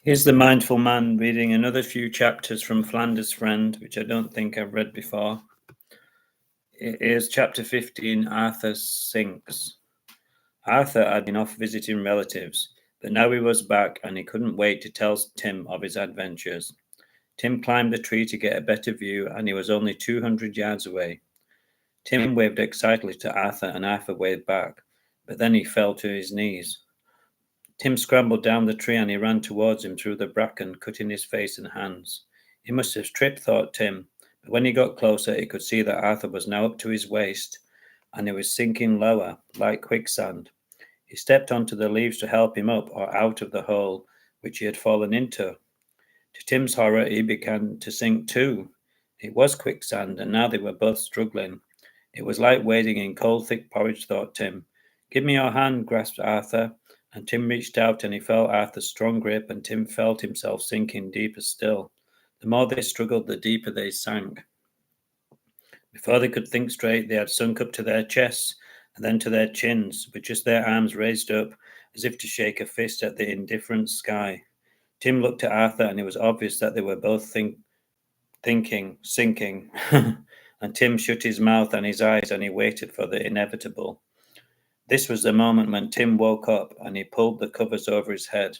Here's the Mindful Man reading another few chapters from Flanders' Friend, which I don't think I've read before. Here's chapter 15, Arthur Sinks. Arthur had been off visiting relatives, but now he was back and he couldn't wait to tell Tim of his adventures. Tim climbed the tree to get a better view, and he was only 200 yards away. Tim waved excitedly to Arthur, and Arthur waved back, but then he fell to his knees. Tim scrambled down the tree and he ran towards him through the bracken, cutting his face and hands. He must have tripped, thought Tim, but when he got closer, he could see that Arthur was now up to his waist, and he was sinking lower, like quicksand. He stepped onto the leaves to help him up or out of the hole which he had fallen into. To Tim's horror, he began to sink too. It was quicksand, and now they were both struggling. It was like wading in cold, thick porridge, thought Tim. Give me your hand, grasped Arthur, and Tim reached out and he felt Arthur's strong grip, and Tim felt himself sinking deeper still. The more they struggled, the deeper they sank. Before they could think straight, they had sunk up to their chests and then to their chins, with just their arms raised up as if to shake a fist at the indifferent sky. Tim looked at Arthur, and it was obvious that they were both thinking, sinking. And Tim shut his mouth and his eyes, and he waited for the inevitable. This was the moment when Tim woke up, and he pulled the covers over his head.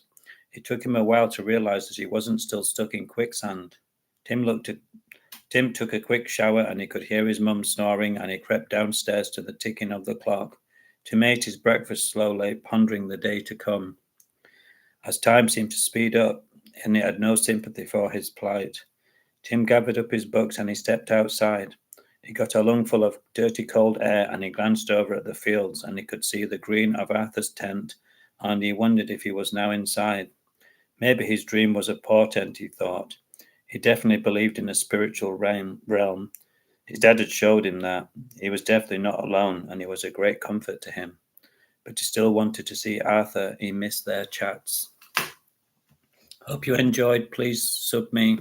It took him a while to realize that he wasn't still stuck in quicksand. Tim took a quick shower, and he could hear his mum snoring, and he crept downstairs to the ticking of the clock. Tim ate his breakfast slowly, pondering the day to come. As time seemed to speed up, and he had no sympathy for his plight, Tim gathered up his books and he stepped outside. He got a lungful of dirty cold air, and he glanced over at the fields, and he could see the green of Arthur's tent, and he wondered if he was now inside. Maybe his dream was a portent, he thought. He definitely believed in a spiritual realm. His dad had showed him that. He was definitely not alone, and it was a great comfort to him. But he still wanted to see Arthur. He missed their chats. Hope you enjoyed. Please sub me.